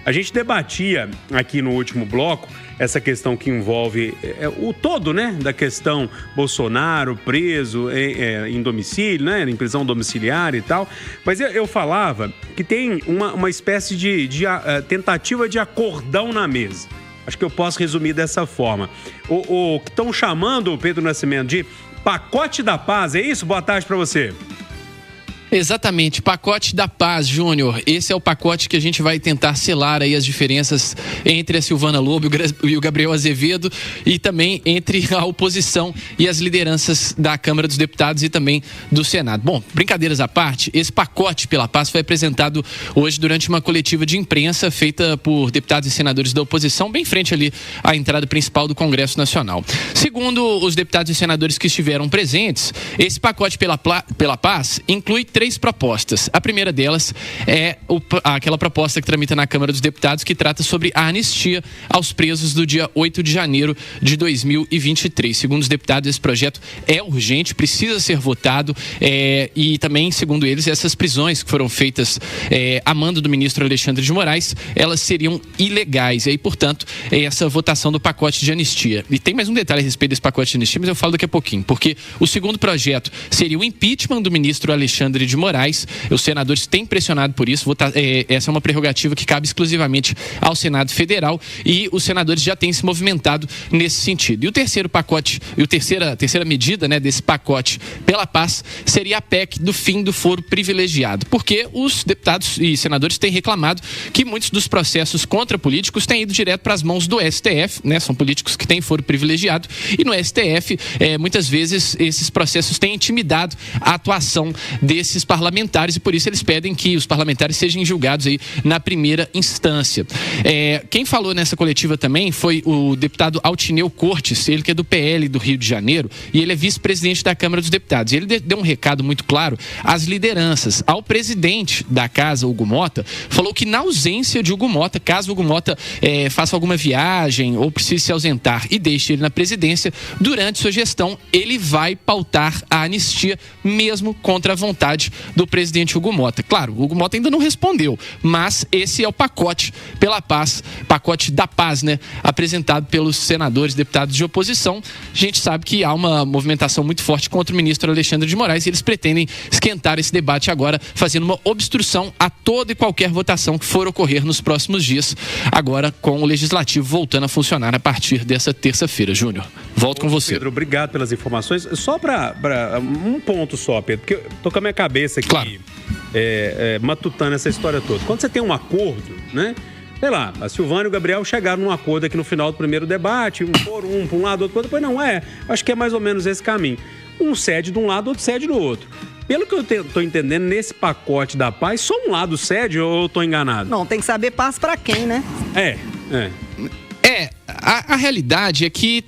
A gente debatia aqui no último bloco essa questão que envolve o todo, né, da questão Bolsonaro preso em domicílio, né, em prisão domiciliar e tal. Mas eu falava que tem uma espécie de tentativa de acordão na mesa. Acho que eu posso resumir dessa forma. O que estão chamando, Pedro Nascimento, de pacote da paz, é isso? Boa tarde para você. Exatamente, pacote da paz, Júnior. Esse é o pacote que a gente vai tentar selar aí as diferenças entre a Silvana Lobo e o Gabriel Azevedo e também entre a oposição e as lideranças da Câmara dos Deputados e também do Senado. Bom, brincadeiras à parte, esse pacote pela paz foi apresentado hoje durante uma coletiva de imprensa feita por deputados e senadores da oposição, bem em frente ali à entrada principal do Congresso Nacional. Segundo os deputados e senadores que estiveram presentes, esse pacote pela paz inclui 3 propostas. A primeira delas é aquela proposta que tramita na Câmara dos Deputados que trata sobre a anistia aos presos do dia 8 de janeiro de 2023. Segundo os deputados, esse projeto é urgente, precisa ser votado e também, segundo eles, essas prisões que foram feitas a mando do ministro Alexandre de Moraes, elas seriam ilegais. E aí, portanto, essa votação do pacote de anistia. E tem mais um detalhe a respeito desse pacote de anistia, mas eu falo daqui a pouquinho, porque o segundo projeto seria o impeachment do ministro Alexandre de Moraes. Os senadores têm pressionado por isso. Essa é uma prerrogativa que cabe exclusivamente ao Senado Federal e os senadores já têm se movimentado nesse sentido. E o terceiro pacote, e a terceira medida, né, desse pacote pela paz seria a PEC do fim do foro privilegiado, porque os deputados e senadores têm reclamado que muitos dos processos contra políticos têm ido direto para as mãos do STF, né? São políticos que têm foro privilegiado e no STF muitas vezes esses processos têm intimidado a atuação desses parlamentares e por isso eles pedem que os parlamentares sejam julgados aí na primeira instância. Quem falou nessa coletiva também foi o deputado Altineu Cortes, ele que é do PL do Rio de Janeiro e ele é vice-presidente da Câmara dos Deputados. E ele deu um recado muito claro às lideranças. Ao presidente da casa, Hugo Mota, falou que na ausência de Hugo Mota, caso Hugo Mota faça alguma viagem ou precise se ausentar e deixe ele na presidência, durante sua gestão ele vai pautar a anistia mesmo contra a vontade do presidente Hugo Mota. Claro, o Hugo Mota ainda não respondeu, mas esse é o pacote pela paz, pacote da paz, né? Apresentado pelos senadores, deputados de oposição. A gente sabe que há uma movimentação muito forte contra o ministro Alexandre de Moraes e eles pretendem esquentar esse debate agora, fazendo uma obstrução a toda e qualquer votação que for ocorrer nos próximos dias, agora com o Legislativo voltando a funcionar a partir dessa terça-feira. Júnior, volto com você. Pedro, obrigado pelas informações. Só para um ponto só, Pedro, porque eu tô com a minha cabeça aqui, claro, matutando essa história toda. Quando você tem um acordo, né? Sei lá, a Silvana e o Gabriel chegaram num acordo aqui no final do primeiro debate, um para um lado, outro para outro. Depois não acho que é mais ou menos esse caminho. Um cede de um lado, outro cede do outro. Pelo que eu estou entendendo, nesse pacote da paz, só um lado cede ou eu estou enganado? Não, tem que saber paz para quem, né? A realidade é que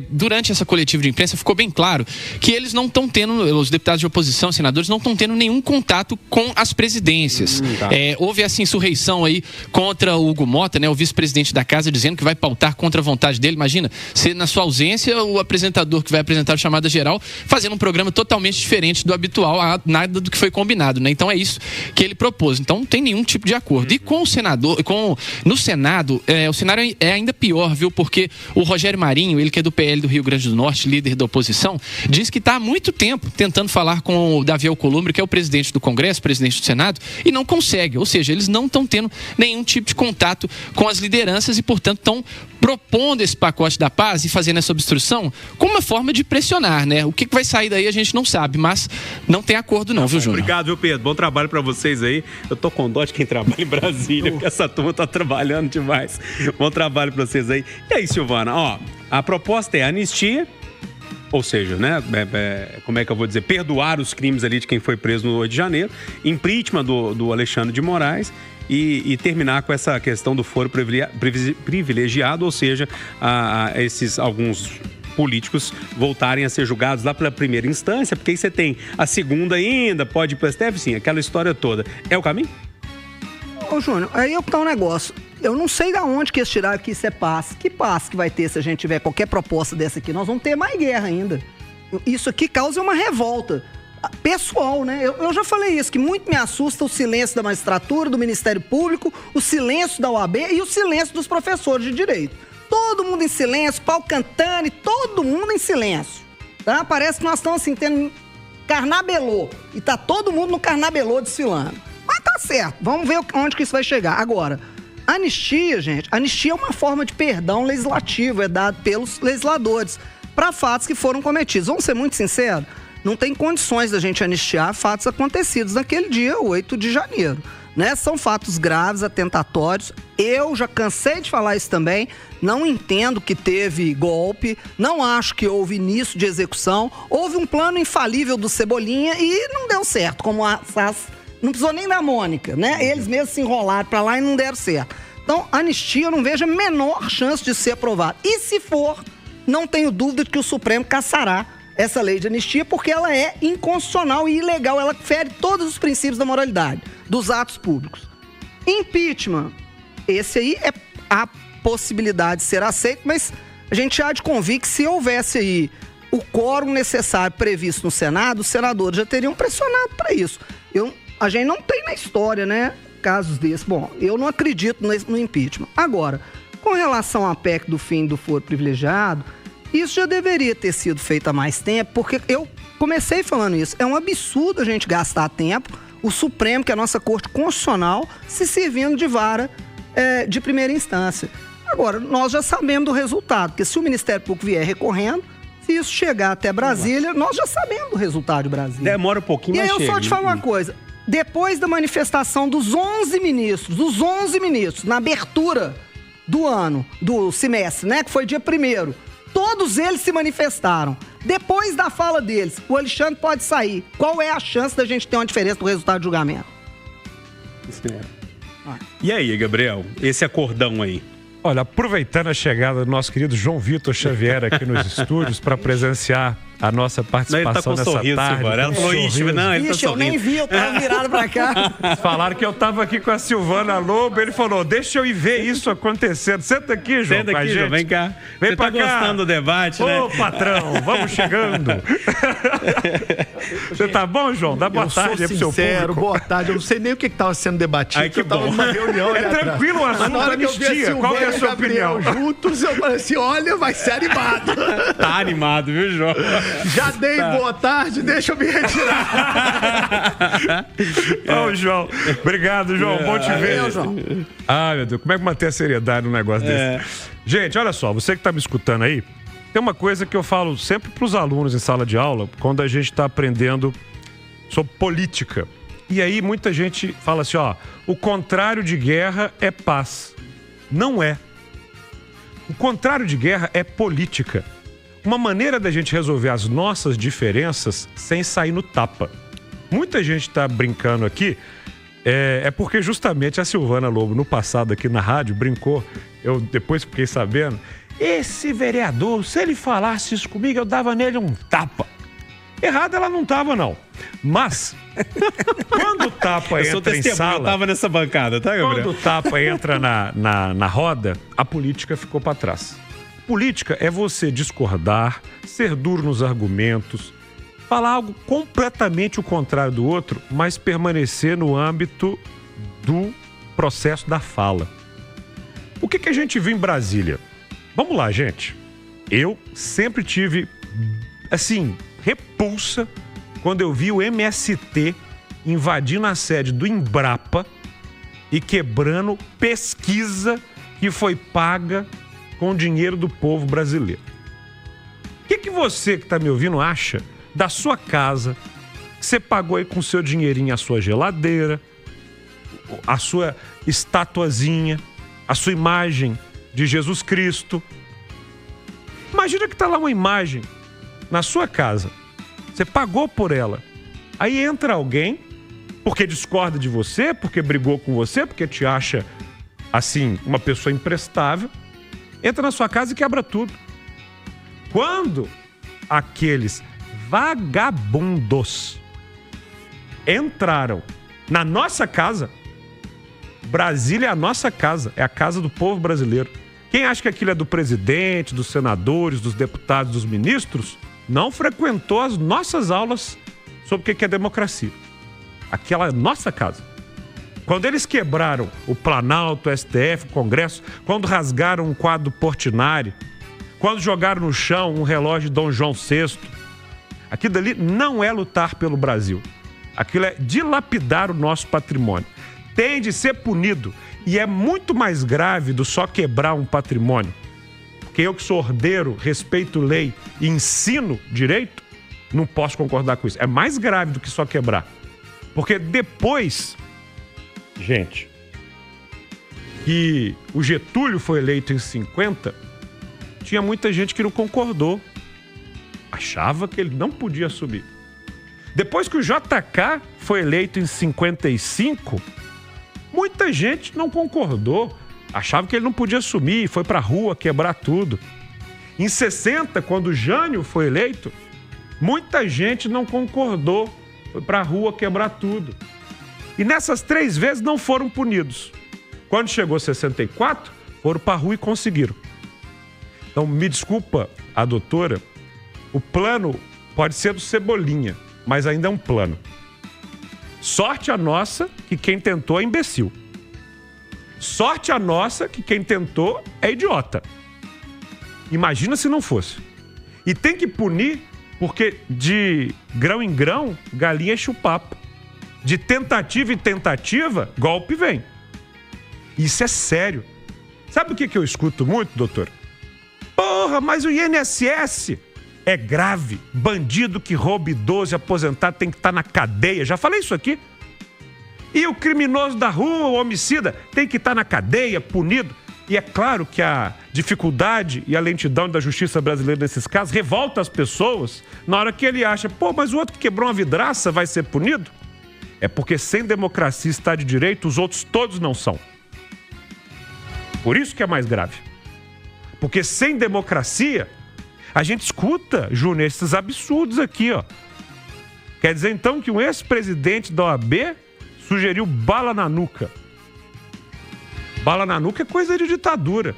durante essa coletiva de imprensa ficou bem claro que eles não estão tendo, os deputados de oposição, senadores, não estão tendo nenhum contato com as presidências. Tá. Houve essa insurreição aí contra o Hugo Mota, né, o vice-presidente da casa, dizendo que vai pautar contra a vontade dele. Imagina, se na sua ausência o apresentador que vai apresentar a chamada geral fazendo um programa totalmente diferente do habitual, nada do que foi combinado, né? Então é isso que ele propôs. Então não tem nenhum tipo de acordo. E com o senador, no Senado, o cenário é ainda pior, viu? Porque o Rogério Marinho, ele que é do PL do Rio Grande do Norte, líder da oposição, diz que está há muito tempo tentando falar com o Davi Alcolumbre, que é o presidente do Congresso, presidente do Senado, e não consegue. Ou seja, eles não estão tendo nenhum tipo de contato com as lideranças e, portanto, estão propondo esse pacote da paz e fazendo essa obstrução como uma forma de pressionar, né? O que vai sair daí a gente não sabe, mas não tem acordo não, viu, Júnior? Obrigado, viu, Pedro? Bom trabalho para vocês aí. Eu tô com dó de quem trabalha em Brasília, porque essa turma tá trabalhando demais. Bom trabalho para vocês aí. E aí, Silvana, a proposta é anistia, ou seja, né, como é que eu vou dizer, perdoar os crimes ali de quem foi preso no 8 de janeiro, impeachment do Alexandre de Moraes e terminar com essa questão do foro privilegiado, ou seja, esses alguns políticos voltarem a ser julgados lá pela primeira instância, porque aí você tem a segunda ainda, pode ir para o STF, sim, aquela história toda. É o caminho? Ô, Júnior, aí tá um negócio. Eu não sei de onde que eles tiraram que isso é paz. Que paz que vai ter se a gente tiver qualquer proposta dessa aqui? Nós vamos ter mais guerra ainda. Isso aqui causa uma revolta. pessoal, né? Eu já falei isso, que muito me assusta o silêncio da magistratura, do Ministério Público, o silêncio da OAB e o silêncio dos professores de direito. Todo mundo em silêncio, pau cantando, todo mundo em silêncio. Tá? Parece que nós estamos assim, tendo carnabelô. E tá todo mundo no carnabelô desfilando. Mas tá certo, vamos ver onde que isso vai chegar. Agora, anistia, gente, anistia é uma forma de perdão legislativo, é dado pelos legisladores para fatos que foram cometidos. Vamos ser muito sinceros, não tem condições da gente anistiar fatos acontecidos naquele dia 8 de janeiro. Né? São fatos graves, atentatórios. Eu já cansei de falar isso também. Não entendo que teve golpe. Não acho que houve início de execução. Houve um plano infalível do Cebolinha e não deu certo. Como a SAS, não precisou nem da Mônica, né? Eles mesmos se enrolaram pra lá e não deram certo. Então, anistia eu não vejo a menor chance de ser aprovada. E se for, não tenho dúvida de que o Supremo cassará essa lei de anistia, porque ela é inconstitucional e ilegal. Ela fere todos os princípios da moralidade, dos atos públicos. Impeachment, esse aí é a possibilidade de ser aceito, mas a gente há de convir que se houvesse aí o quórum necessário previsto no Senado, os senadores já teriam pressionado para isso. A gente não tem na história, né, casos desses. Bom, eu não acredito no impeachment. Agora, com relação à PEC do fim do foro privilegiado, isso já deveria ter sido feito há mais tempo, porque eu comecei falando isso. É um absurdo a gente gastar tempo, o Supremo, que é a nossa Corte Constitucional, se servindo de vara de primeira instância. Agora, nós já sabemos do resultado, porque se o Ministério Público vier recorrendo, se isso chegar até Brasília, nós já sabemos do resultado de Brasília. Demora um pouquinho, mas chega. E aí eu só te falo uma coisa. Depois da manifestação dos 11 ministros, na abertura do ano, do semestre, né, que foi dia 1º, todos eles se manifestaram. Depois da fala deles, o Alexandre pode sair. Qual é a chance da gente ter uma diferença no resultado do julgamento? E aí, Gabriel, esse acordão aí? Olha, aproveitando a chegada do nosso querido João Vitor Xavier aqui nos estúdios para presenciar a nossa participação nessa sorriso, tarde. Ela falou, não, ele tá sorrindo. Eu nem vi, eu tava virado pra cá. Falaram que eu tava aqui com a Silvana Lobo, ele falou, deixa eu ir ver isso acontecendo. Senta aqui, João, Senta aqui, João, vem cá. Vem Você pra tá cá. Gostando do debate, né? Ô, patrão, vamos chegando. Você tá bom, João? Dá boa tarde aí pro seu público. Boa tarde. Eu não sei nem o que estava sendo debatido. Ai, que eu tava bom. numa reunião. É tranquilo o assunto da anistia. Qual que é a sua opinião? Juntos, eu falei assim, olha, vai ser animado. Tá animado, viu, João? Já dei boa tarde, deixa eu me retirar. Ô, João. Obrigado, João. Bom te ver. Valeu, João. Ah, meu Deus, como é que manter a seriedade num negócio desse? Gente, olha só, você que tá me escutando aí, tem uma coisa que eu falo sempre pros alunos em sala de aula, quando a gente tá aprendendo sobre política. E aí muita gente fala assim, ó, o contrário de guerra é paz. Não é. O contrário de guerra é política. Uma maneira da gente resolver as nossas diferenças sem sair no tapa. Muita gente tá brincando aqui, é porque justamente a Silvana Lobo, no passado aqui na rádio, brincou, eu depois fiquei sabendo, esse vereador, se ele falasse isso comigo, eu dava nele um tapa. Errado ela não tava, não. Mas, quando o tapa entra em sala... Eu tava nessa bancada, tá, Gabriel? Quando o tapa entra na roda, a política ficou para trás. Política é você discordar, ser duro nos argumentos, falar algo completamente o contrário do outro, mas permanecer no âmbito do processo da fala. O que a gente viu em Brasília? Vamos lá, gente. Eu sempre tive, assim, repulsa quando eu vi o MST invadindo a sede do Embrapa e quebrando pesquisa que foi paga com o dinheiro do povo brasileiro. O que você que está me ouvindo acha da sua casa, que você pagou aí com o seu dinheirinho a sua geladeira, a sua estatuazinha, a sua imagem de Jesus Cristo? Imagina que está lá uma imagem na sua casa, você pagou por ela, aí entra alguém, porque discorda de você, porque brigou com você, porque te acha, assim, uma pessoa imprestável, entra na sua casa e quebra tudo. Quando aqueles vagabundos entraram na nossa casa, Brasília é a nossa casa, é a casa do povo brasileiro. Quem acha que aquilo é do presidente, dos senadores, dos deputados, dos ministros, não frequentou as nossas aulas sobre o que é democracia. Aquela nossa casa. Quando eles quebraram o Planalto, o STF, o Congresso, quando rasgaram um quadro do Portinari, quando jogaram no chão um relógio de Dom João VI, aquilo ali não é lutar pelo Brasil. Aquilo é dilapidar o nosso patrimônio. Tem de ser punido. E é muito mais grave do só quebrar um patrimônio. Porque eu que sou ordeiro, respeito lei e ensino direito, não posso concordar com isso. É mais grave do que só quebrar. Porque depois, gente, que o Getúlio foi eleito em 50, tinha muita gente que não concordou. Achava que ele não podia subir. Depois que o JK foi eleito em 55, muita gente não concordou. Achava que ele não podia assumir, foi pra rua quebrar tudo. Em 60, quando o Jânio foi eleito, muita gente não concordou, foi pra rua quebrar tudo. E nessas 3 vezes não foram punidos. Quando chegou 64, foram pra rua e conseguiram. Então, me desculpa a doutora, o plano pode ser do Cebolinha, mas ainda é um plano. Sorte a nossa que quem tentou é imbecil. Sorte a nossa que quem tentou é idiota. Imagina se não fosse. E tem que punir porque de grão em grão, galinha enche o papo. De tentativa em tentativa, golpe vem. Isso é sério. Sabe o que eu escuto muito, doutor? Porra, mas o INSS é grave. Bandido que rouba idoso e aposentado tem que estar na cadeia. Já falei isso aqui. E o criminoso da rua, o homicida, tem que estar na cadeia, punido. E é claro que a dificuldade e a lentidão da justiça brasileira nesses casos revolta as pessoas na hora que ele acha, pô, mas o outro que quebrou uma vidraça vai ser punido? É porque sem democracia e Estado de Direito, os outros todos não são. Por isso que é mais grave. Porque sem democracia, a gente escuta, Júnior, esses absurdos aqui, ó. Quer dizer, então, que um ex-presidente da OAB sugeriu bala na nuca. Bala na nuca é coisa de ditadura.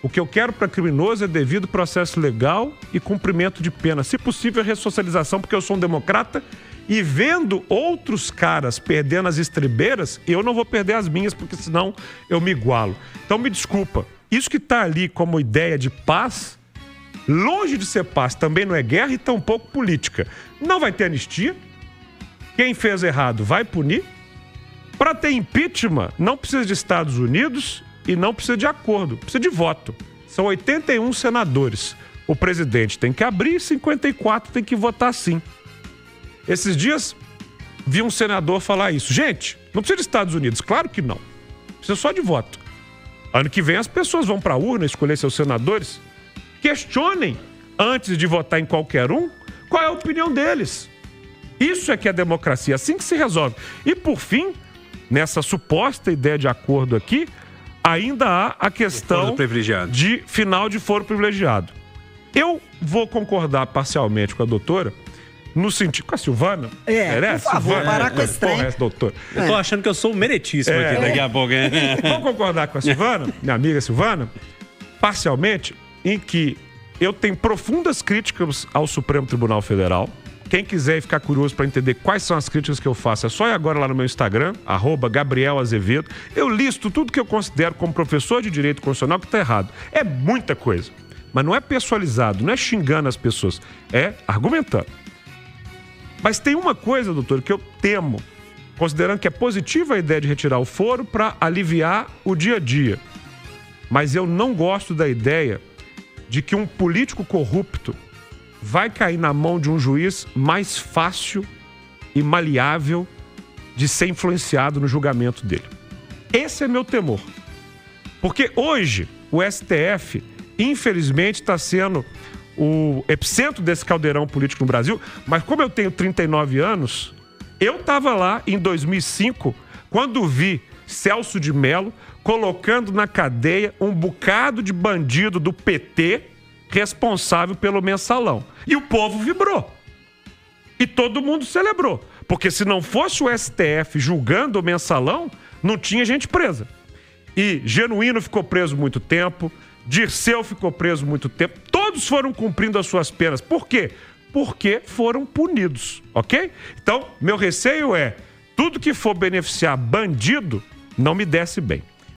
O que eu quero para criminoso é devido processo legal e cumprimento de pena. Se possível, ressocialização, porque eu sou um democrata e vendo outros caras perdendo as estribeiras, eu não vou perder as minhas, porque senão eu me igualo. Então, me desculpa. Isso que está ali como ideia de paz, longe de ser paz, também não é guerra e tampouco política. Não vai ter anistia. Quem fez errado vai punir. Para ter impeachment, não precisa de Estados Unidos e não precisa de acordo, precisa de voto. São 81 senadores. O presidente tem que abrir e 54 tem que votar sim. Esses dias, vi um senador falar isso. Gente, não precisa de Estados Unidos, claro que não. Precisa só de voto. Ano que vem as pessoas vão para a urna escolher seus senadores. Questionem, antes de votar em qualquer um, qual é a opinião deles. Isso é que é democracia, assim que se resolve. E por fim, nessa suposta ideia de acordo aqui, ainda há a questão de final de foro privilegiado. Eu vou concordar parcialmente com a doutora, no sentido... Com a Silvana? Por favor, parar com esse trem. Doutor. Eu tô achando que eu sou meretíssimo aqui daqui a pouco. Vou concordar com a Silvana, minha amiga Silvana, parcialmente, em que eu tenho profundas críticas ao Supremo Tribunal Federal. Quem quiser ficar curioso para entender quais são as críticas que eu faço, é só ir agora lá no meu Instagram, @GabrielAzevedo. Eu listo tudo que eu considero como professor de direito constitucional que está errado. É muita coisa. Mas não é pessoalizado, não é xingando as pessoas, é argumentando. Mas tem uma coisa, doutor, que eu temo, considerando que é positiva a ideia de retirar o foro para aliviar o dia a dia. Mas eu não gosto da ideia de que um político corrupto vai cair na mão de um juiz mais fácil e maleável de ser influenciado no julgamento dele. Esse é meu temor. Porque hoje o STF, infelizmente, está sendo o epicentro desse caldeirão político no Brasil, mas como eu tenho 39 anos, eu estava lá em 2005, quando vi Celso de Mello colocando na cadeia um bocado de bandido do PT responsável pelo mensalão. E o povo vibrou. E todo mundo celebrou. Porque se não fosse o STF julgando o mensalão, não tinha gente presa. E Genuíno ficou preso muito tempo, Dirceu ficou preso muito tempo, todos foram cumprindo as suas penas. Por quê? porque foram punidos, ok? Então, meu receio é, tudo que for beneficiar bandido, não me desce bem.